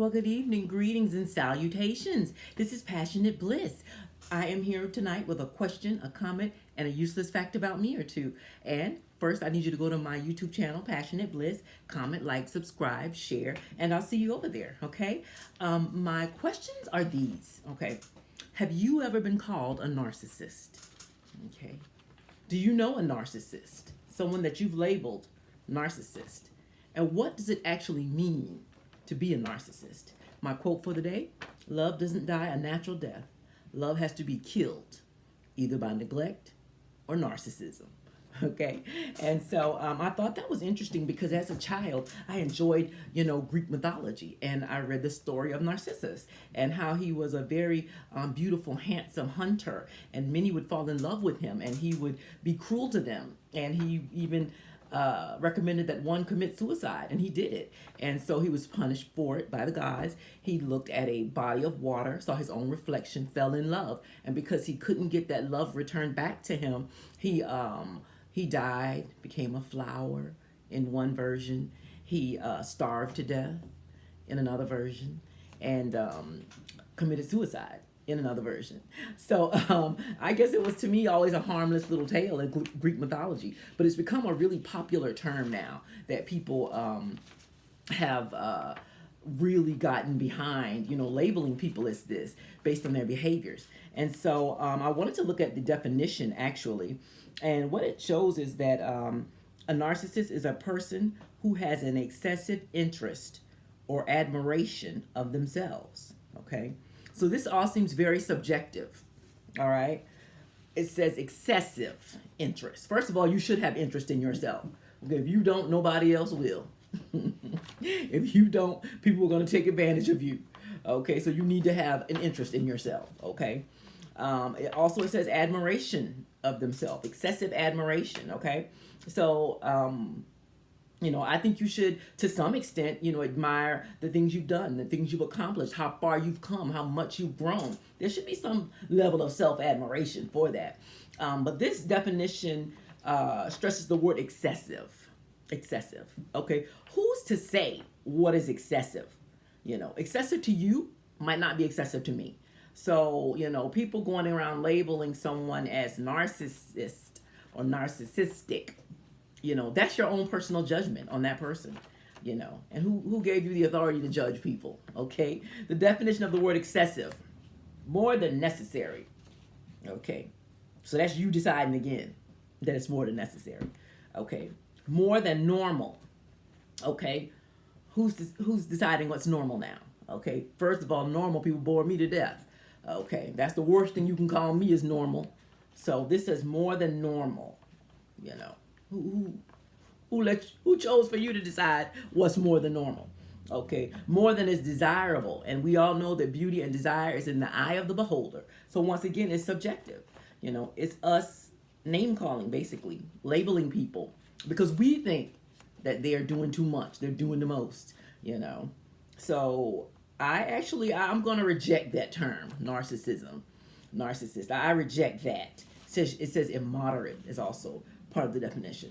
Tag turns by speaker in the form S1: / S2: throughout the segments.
S1: Well, good evening, greetings, and salutations. This is Passionate Bliss. I am here tonight with a question, a comment, and a useless fact about me or two. And first, I need you to go to my YouTube channel, Passionate Bliss, comment, like, subscribe, share, and I'll see you over there, okay? My questions are these, okay? Have you ever been called a narcissist? Okay. Do you know a narcissist? Someone that you've labeled narcissist. And what does it actually mean to be a narcissist? My quote for the day: love doesn't die a natural death. Love has to be killed, either by neglect or narcissism. Okay, and so I thought that was interesting because as a child I enjoyed, Greek mythology, and I read the story of Narcissus and how he was a very beautiful, handsome hunter, and many would fall in love with him, and he would be cruel to them, and he even recommended that one commit suicide, and he did it. And so he was punished for it by the gods. He looked at a body of water, saw his own reflection, fell in love, and because he couldn't get that love returned back to him, he died, became a flower in one version. He starved to death in another version, and committed suicide in another version. So I guess it was, to me, always a harmless little tale in Greek mythology, but it's become a really popular term now that people have really gotten behind, labeling people as this based on their behaviors. And so I wanted to look at the definition actually, and what it shows is that a narcissist is a person who has an excessive interest or admiration of themselves. Okay. So this all seems very subjective, all right? It says excessive interest. First of all, you should have interest in yourself. Okay, if you don't, nobody else will. If you don't, people are going to take advantage of you. Okay, so you need to have an interest in yourself, okay? It says admiration of themselves, excessive admiration, okay? So, I think you should, to some extent, admire the things you've done, the things you've accomplished, how far you've come, how much you've grown. There should be some level of self-admiration for that. But this definition stresses the word excessive. Excessive. Okay. Who's to say what is excessive? Excessive to you might not be excessive to me. So, people going around labeling someone as narcissist or narcissistic, that's your own personal judgment on that person, and who gave you the authority to judge people? Okay. The definition of the word excessive: more than necessary. Okay. So that's you deciding again that it's more than necessary. Okay. More than normal. Okay. Who's deciding what's normal now? Okay. First of all, normal people bore me to death. Okay. That's the worst thing you can call me is normal. So this says more than normal, Who chose for you to decide what's more than normal? Okay, more than is desirable, and we all know that beauty and desire is in the eye of the beholder. So once again, it's subjective. It's us name calling, basically labeling people because we think that they're doing too much, they're doing the most. So I'm going to reject that term, narcissism, narcissist. I reject that. It says immoderate is also part of the definition,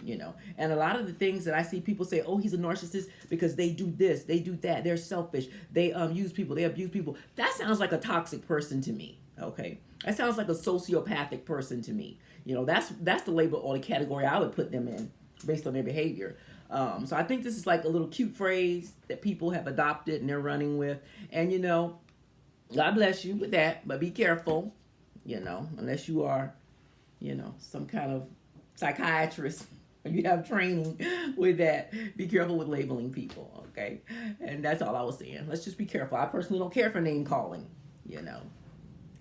S1: And a lot of the things that I see people say, oh, he's a narcissist because they do this, they do that, they're selfish, they use people, they abuse people. That sounds like a toxic person to me, okay? That sounds like a sociopathic person to me. That's the label or the category I would put them in based on their behavior. So I think this is like a little cute phrase that people have adopted and they're running with. And, God bless you with that, but be careful, unless you are, some kind of psychiatrist, you have training with that. Be careful with labeling people, okay? And that's all I was saying. Let's just be careful. I personally don't care for name calling,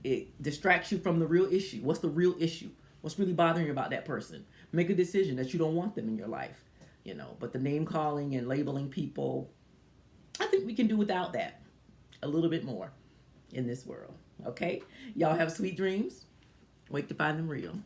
S1: It distracts you from the real issue. What's the real issue? What's really bothering you about that person? Make a decision that you don't want them in your life, But the name calling and labeling people, I think we can do without that a little bit more in this world, okay? Y'all have sweet dreams. Wait to find them real.